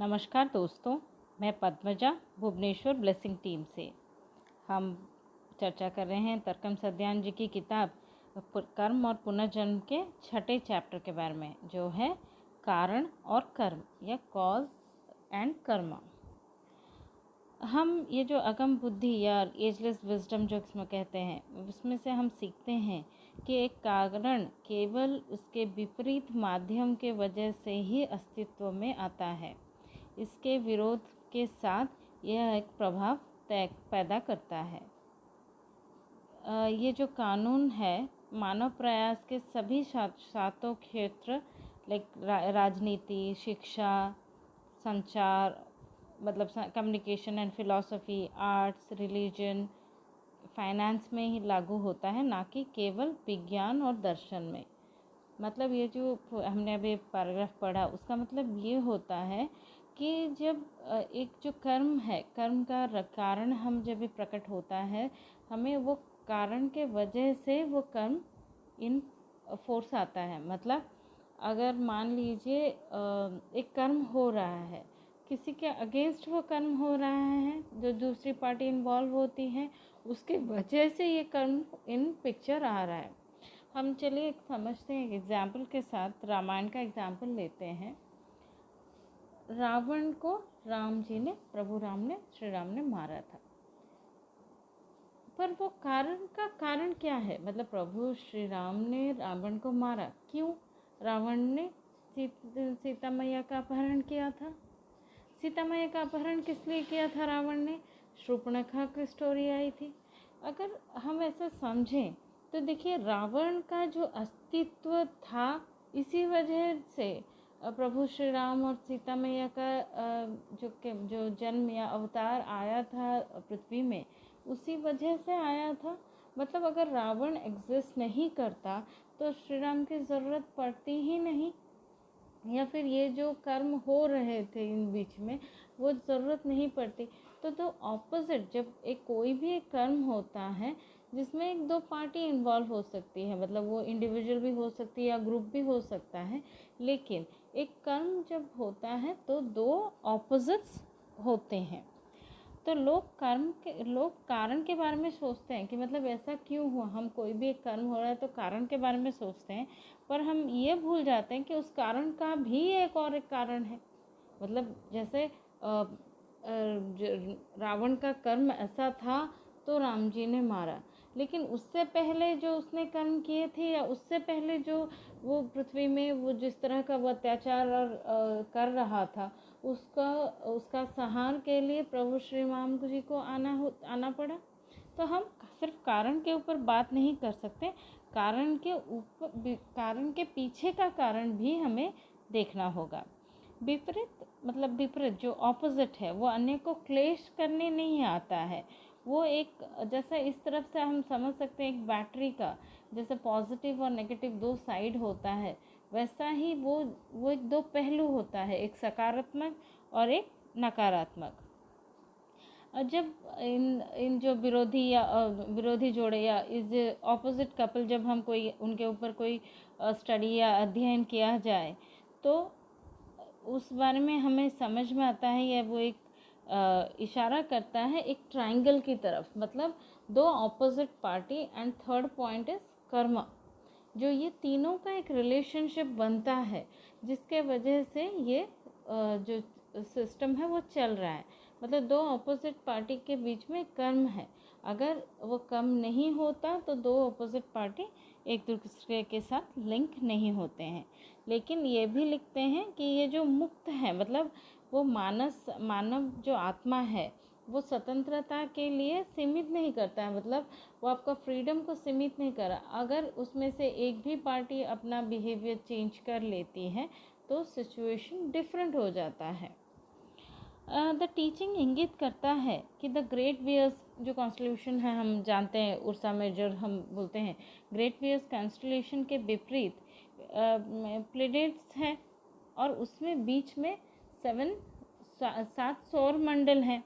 नमस्कार दोस्तों, मैं पद्मजा भुवनेश्वर ब्लेसिंग टीम से। हम चर्चा कर रहे हैं तरकम सध्यान जी की किताब कर्म और पुनर्जन्म के 6ठे चैप्टर के बारे में, जो है कारण और कर्म या कॉज एंड कर्मा। हम ये जो अगम बुद्धि या एजलेस विजडम जो इसमें कहते हैं, उसमें से हम सीखते हैं कि एक कारण केवल उसके विपरीत माध्यम के वजह से ही अस्तित्व में आता है। इसके विरोध के साथ यह एक प्रभाव पैदा करता है। ये जो कानून है मानव प्रयास के सभी सातों क्षेत्र लाइक राजनीति, शिक्षा, संचार मतलब communication and philosophy, arts, religion, finance में ही लागू होता है, ना कि केवल विज्ञान और दर्शन में। मतलब ये जो हमने अभी पैराग्राफ पढ़ा, उसका मतलब ये होता है कि जब एक जो कर्म है, कर्म का कारण हम जब भी प्रकट होता है, हमें वो कारण के वजह से वो कर्म इन फोर्स आता है। मतलब अगर मान लीजिए एक कर्म हो रहा है, किसी के अगेंस्ट वो कर्म हो रहा है, जो दूसरी पार्टी इन्वॉल्व होती है, उसके वजह से ये कर्म इन पिक्चर आ रहा है। हम चलिए एक समझते हैं, एग्जाम्पल के साथ रामायण का एग्जाम्पल लेते हैं। रावण को श्री राम ने मारा था, पर वो कारण क्या है? मतलब प्रभु श्री राम ने रावण को मारा क्यों? रावण ने सीता मैया का अपहरण किया था। सीता मैया का अपहरण किस लिए किया था रावण ने? शूर्पणखा की स्टोरी आई थी। अगर हम ऐसा समझें तो देखिए, रावण का जो अस्तित्व था, इसी वजह से प्रभु श्री राम और सीता मैया का जो जन्म या अवतार आया था पृथ्वी में, उसी वजह से आया था। मतलब अगर रावण एग्जिस्ट नहीं करता तो श्री राम की ज़रूरत पड़ती ही नहीं, या फिर ये जो कर्म हो रहे थे इन बीच में, वो ज़रूरत नहीं पड़ती। तो ऑपोजिट, जब कोई भी एक कर्म होता है जिसमें एक दो पार्टी इन्वॉल्व हो सकती है, मतलब वो इंडिविजुअल भी हो सकती है या ग्रुप भी हो सकता है, लेकिन एक कर्म जब होता है तो दो ऑपोजिट्स होते हैं। तो लोग कारण के बारे में सोचते हैं कि मतलब ऐसा क्यों हुआ। हम कोई भी एक कर्म हो रहा है तो कारण के बारे में सोचते हैं, पर हम ये भूल जाते हैं कि उस कारण का भी एक कारण है। मतलब जैसे रावण का कर्म ऐसा था तो राम जी ने मारा, लेकिन उससे पहले जो उसने कर्म किए थे, या उससे पहले जो वो पृथ्वी में वो जिस तरह का वो अत्याचार कर रहा था, उसका संहार के लिए प्रभु श्री राम जी को आना पड़ा। तो हम सिर्फ कारण के ऊपर बात नहीं कर सकते, कारण के पीछे का कारण भी हमें देखना होगा। विपरीत जो ऑपोजिट है, वो अन्य को क्लेश करने नहीं आता है। वो एक, जैसे इस तरफ से हम समझ सकते हैं एक बैटरी का जैसे पॉजिटिव और नेगेटिव दो साइड होता है, वैसा ही वो एक दो पहलू होता है, एक सकारात्मक और एक नकारात्मक। जब इन जो विरोधी जोड़े या इस ऑपोजिट कपल, जब हम उनके ऊपर कोई स्टडी या अध्ययन किया जाए, तो उस बारे में हमें समझ में आता है, या वो एक इशारा करता है एक ट्रायंगल की तरफ। मतलब दो opposite party and third point is Karma. जो ये तीनों का एक रिलेशनशिप बनता है, जिसके वजह से ये जो सिस्टम है वो चल रहा है। मतलब दो ऑपोजिट पार्टी के बीच में कर्म है, अगर वो कर्म नहीं होता तो दो ऑपोजिट पार्टी एक दूसरे के साथ लिंक नहीं होते हैं। लेकिन ये भी लिखते हैं कि ये जो मुक्त है, मतलब वो मानव जो आत्मा है, वो स्वतंत्रता के लिए सीमित नहीं करता है। मतलब वो आपका फ्रीडम को सीमित नहीं कर रहा। अगर उसमें से एक भी पार्टी अपना बिहेवियर चेंज कर लेती है तो सिचुएशन डिफरेंट हो जाता है। द टीचिंग इंगित करता है कि द ग्रेट वियर्स जो कॉन्स्टलेशन है, हम जानते हैं उर्सा मेजर हम बोलते हैं, ग्रेट वियर्स कॉन्स्टलेशन के विपरीत प्लेनेट्स हैं, और उसमें बीच में 7 सौर मंडल हैं।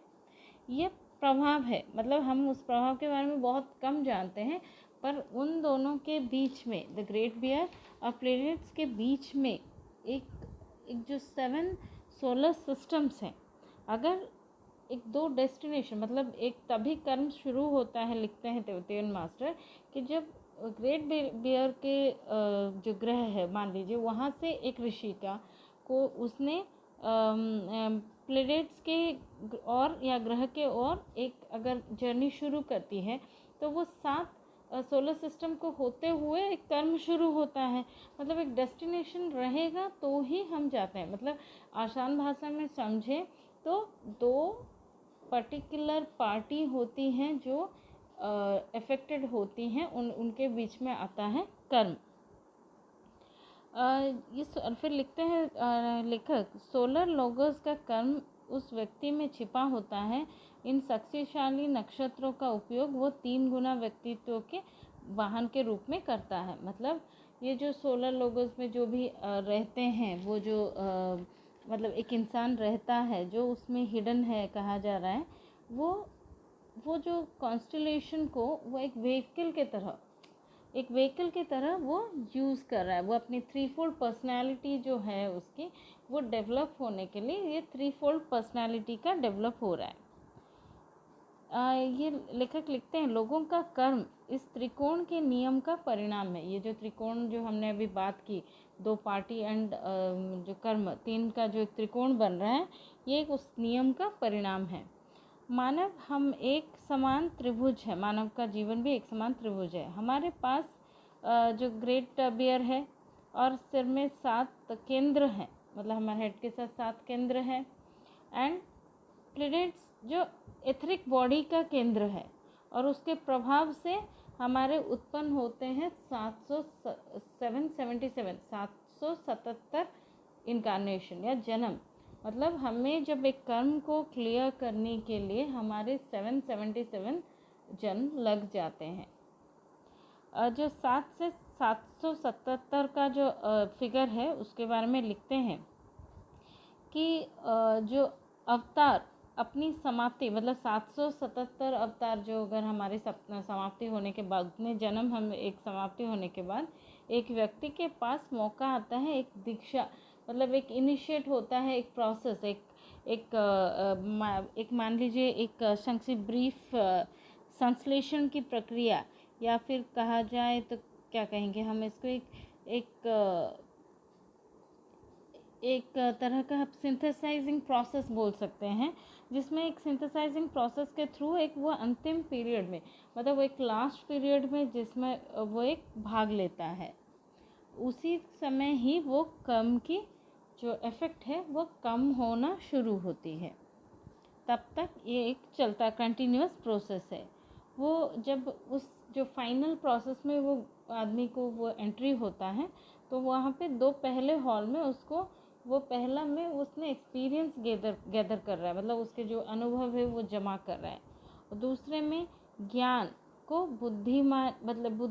ये प्रभाव है, मतलब हम उस प्रभाव के बारे में बहुत कम जानते हैं, पर उन दोनों के बीच में, द ग्रेट बियर और प्लेनेट्स के बीच में एक जो 7 सोलर सिस्टम्स हैं, अगर एक दो डेस्टिनेशन, मतलब एक तभी कर्म शुरू होता है, लिखते हैं तिब्बतियन मास्टर, कि जब ग्रेट बियर के जो ग्रह है मान लीजिए, वहाँ से एक ऋषि को उसने प्लेनेट्स के और या ग्रह के और एक अगर जर्नी शुरू करती है, तो वो 7 सोलर सिस्टम को होते हुए एक कर्म शुरू होता है। मतलब एक डेस्टिनेशन रहेगा तो ही हम जाते हैं। मतलब आसान भाषा में समझे तो 2 पर्टिकुलर पार्टी होती हैं जो अफेक्टेड होती हैं, उनके बीच में आता है कर्म। फिर लिखते हैं लेखक, सोलर लोगोस का कर्म उस व्यक्ति में छिपा होता है। इन शक्तिशाली नक्षत्रों का उपयोग वो 3 गुना व्यक्तित्व के वाहन के रूप में करता है। मतलब ये जो सोलर लोगोस में जो भी रहते हैं, वो जो मतलब एक इंसान रहता है जो उसमें हिडन है कहा जा रहा है, वो जो कॉन्स्टलेशन को वो एक व्हीकल के तरह वो यूज़ कर रहा है। वो अपनी 3-fold पर्सनैलिटी जो है उसकी, वो डेवलप होने के लिए ये 3-fold पर्सनैलिटी का डेवलप हो रहा है। ये लेखक लिखते हैं, लोगों का कर्म इस त्रिकोण के नियम का परिणाम है। ये जो त्रिकोण जो हमने अभी बात की, 2 पार्टी एंड जो कर्म 3 का जो एक त्रिकोण बन रहा है, ये एक उस नियम का परिणाम है। मानव हम एक समान त्रिभुज है, मानव का जीवन भी एक समान त्रिभुज है। हमारे पास जो ग्रेट बियर है और सिर में 7 केंद्र हैं, मतलब हमारे हेड के साथ 7 केंद्र हैं। एंड प्लैनेट्स जो एथरिक बॉडी का केंद्र है, और उसके प्रभाव से हमारे उत्पन्न होते हैं 777 इनकारनेशन या जन्म। मतलब हमें जब एक कर्म को क्लियर करने के लिए हमारे 777 जन्म लग जाते हैं। जो 7 से 777 का जो फिगर है उसके बारे में लिखते हैं कि जो अवतार अपनी समाप्ति, मतलब 777 अवतार जो अगर हमारी समाप्ति होने के बाद में जन्म, हम एक समाप्ति होने के बाद एक व्यक्ति के पास मौका आता है एक दीक्षा, मतलब एक इनिशिएट होता है एक प्रोसेस, एक मान लीजिए एक संक्षिप्त ब्रीफ संश्लेषण की प्रक्रिया, या फिर कहा जाए तो क्या कहेंगे हम इसको, एक तरह का आप सिंथेसाइजिंग प्रोसेस बोल सकते हैं, जिसमें एक सिंथेसाइजिंग प्रोसेस के थ्रू एक वो अंतिम पीरियड में, मतलब वो एक लास्ट पीरियड में जिसमें वो एक भाग लेता है, उसी समय ही वो कर्म की जो इफ़ेक्ट है वो कम होना शुरू होती है। तब तक ये एक चलता कंटिन्यूअस प्रोसेस है। वो जब उस जो फाइनल प्रोसेस में वो आदमी को वो एंट्री होता है, तो वहाँ पे 2 पहले हॉल में उसको, वो पहला में उसने एक्सपीरियंस गैदर कर रहा है, मतलब उसके जो अनुभव है वो जमा कर रहा है, और दूसरे में ज्ञान को बुद्धिमान, मतलब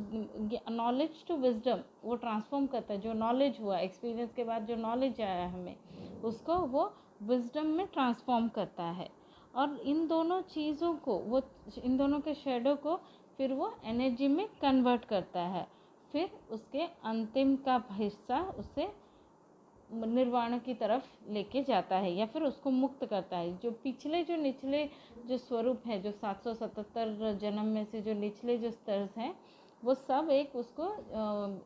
नॉलेज टू विजडम वो ट्रांसफॉर्म करता है। जो नॉलेज हुआ एक्सपीरियंस के बाद, जो नॉलेज आया हमें, उसको वो विजडम में ट्रांसफॉर्म करता है। और इन दोनों चीज़ों को वो, इन दोनों के शेडो को फिर वो एनर्जी में कन्वर्ट करता है। फिर उसके अंतिम का हिस्सा उसे निर्वाण की तरफ लेके जाता है, या फिर उसको मुक्त करता है। जो पिछले जो निचले जो स्वरूप है, जो 777 जन्म में से जो निचले जो स्तर हैं, वो सब एक उसको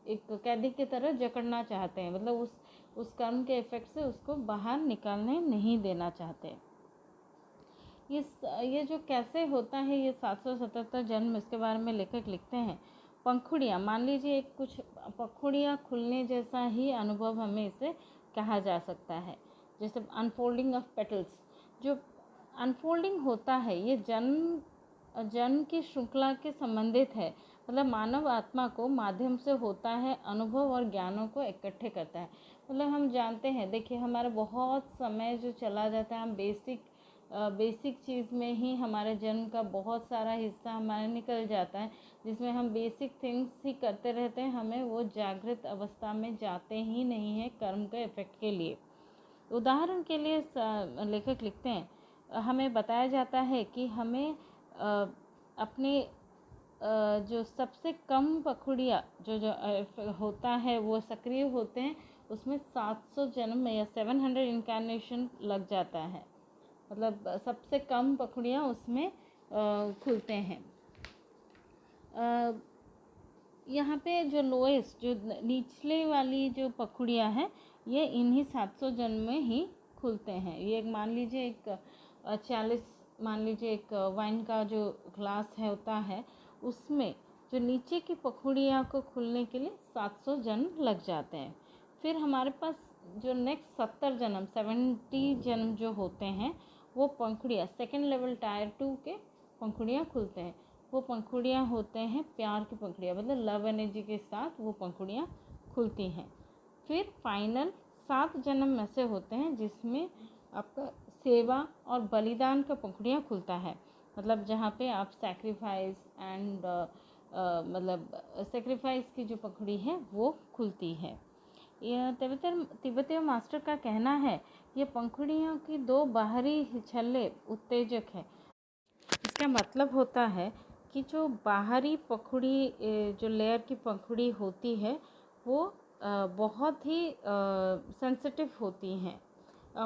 एक कैदी की तरह जकड़ना चाहते हैं, मतलब उस कर्म के इफेक्ट से उसको बाहर निकालने नहीं देना चाहते। ये जो कैसे होता है ये 777 जन्म, इसके बारे में लेखक लिखते हैं, पंखुड़ियाँ, मान लीजिए एक कुछ पंखुड़ियाँ खुलने जैसा ही अनुभव हमें इसे कहा जा सकता है। जैसे अनफोल्डिंग ऑफ पेटल्स, जो अनफोल्डिंग होता है ये जन्म की श्रृंखला के संबंधित है। मतलब मानव आत्मा को माध्यम से होता है, अनुभव और ज्ञानों को इकट्ठे करता है। मतलब हम जानते हैं, देखिए हमारा बहुत समय जो चला जाता है, हम बेसिक चीज़ में ही हमारे जन्म का बहुत सारा हिस्सा हमारा निकल जाता है, जिसमें हम बेसिक थिंग्स ही करते रहते हैं, हमें वो जागृत अवस्था में जाते ही नहीं है कर्म के इफेक्ट के लिए। उदाहरण के लिए लेखक लिखते हैं, हमें बताया जाता है कि हमें अपने जो सबसे कम पखुड़िया जो होता है वो सक्रिय होते हैं, उसमें 700 जन्म या 700 इनकारनेशन लग जाता है। मतलब सबसे कम पखुड़ियाँ उसमें खुलते हैं। यहाँ पे जो लोएस्ट, जो निचले वाली जो पखुड़ियाँ हैं, ये इन्हीं 700 जन्म में ही खुलते हैं। ये मान लीजिए एक 40, मान लीजिए एक वाइन का जो ग्लास है होता है, उसमें जो नीचे की पखुड़ियाँ को खुलने के लिए 700 जन्म लग जाते हैं। फिर हमारे पास जो नेक्स्ट 70 जन्म जो होते हैं, वो पंखुड़ियाँ सेकेंड लेवल टायर 2 के पंखुड़ियाँ खुलते हैं। वो पंखुड़ियाँ होते हैं प्यार की पंखुड़ियाँ, मतलब लव एनर्जी के साथ वो पंखुड़ियाँ खुलती हैं। फिर फाइनल 7 जन्म ऐसे होते हैं जिसमें आपका सेवा और बलिदान का पंखुड़ियाँ खुलता है। मतलब जहाँ पे आप सैक्रिफाइस एंड मतलब सैक्रिफाइस की जो पंखुड़ी है वो खुलती है। यह तिब्बतीय मास्टर का कहना है, ये पंखुड़ियों की 2 बाहरी छल्ले उत्तेजक है। इसका मतलब होता है कि जो बाहरी पखुड़ी, जो लेयर की पंखुड़ी होती है, वो बहुत ही सेंसिटिव होती हैं।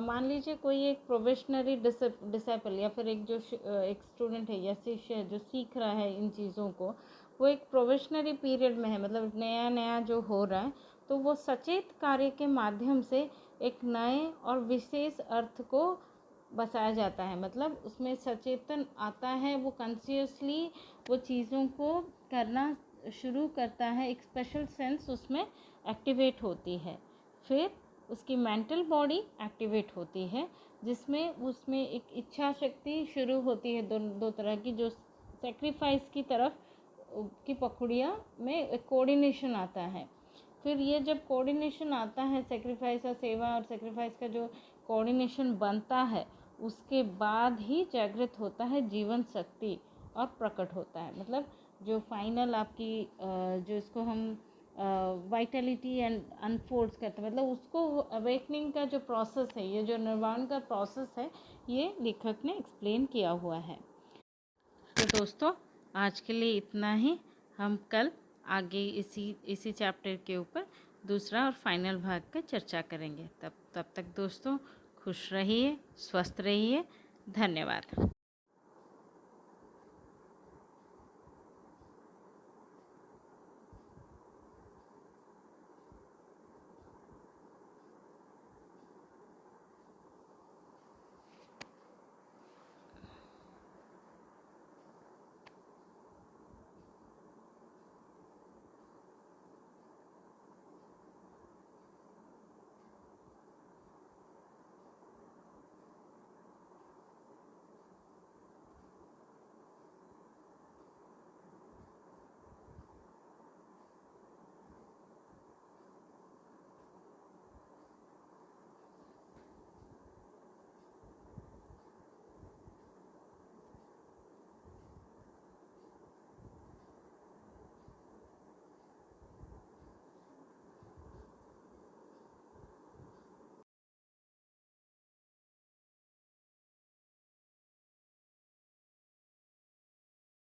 मान लीजिए कोई एक प्रोबेशनरी डिसेबल या फिर एक जो एक स्टूडेंट है या शिष्य है जो सीख रहा है इन चीज़ों को, वो एक प्रोबेशनरी पीरियड में है, मतलब नया नया जो हो रहा है, तो वो सचेत कार्य के माध्यम से एक नए और विशेष अर्थ को बसाया जाता है। मतलब उसमें सचेतन आता है, वो कॉन्शियसली वो चीज़ों को करना शुरू करता है, एक स्पेशल सेंस उसमें एक्टिवेट होती है। फिर उसकी मेंटल बॉडी एक्टिवेट होती है, जिसमें उसमें एक इच्छा शक्ति शुरू होती है, दो तरह की, जो सेक्रीफाइस की तरफ की पखुड़ियाँ में एक कोऑर्डिनेशन आता है। फिर ये जब कोऑर्डिनेशन आता है, सेक्रीफाइस और सेवा और सेक्रीफाइस का जो कोऑर्डिनेशन बनता है, उसके बाद ही जागृत होता है जीवन शक्ति और प्रकट होता है। मतलब जो फाइनल आपकी जो इसको हम वाइटलिटी एंड अनफोल्ड्स करते हैं, मतलब उसको अवेकनिंग का जो प्रोसेस है, ये जो निर्वाण का प्रोसेस है, ये लेखक ने एक्सप्लेन किया हुआ है। तो दोस्तों, आज के लिए इतना ही। हम कल आगे इसी चैप्टर के ऊपर दूसरा और फाइनल भाग का चर्चा करेंगे। तब तक दोस्तों खुश रहिए, स्वस्थ रहिए। धन्यवाद।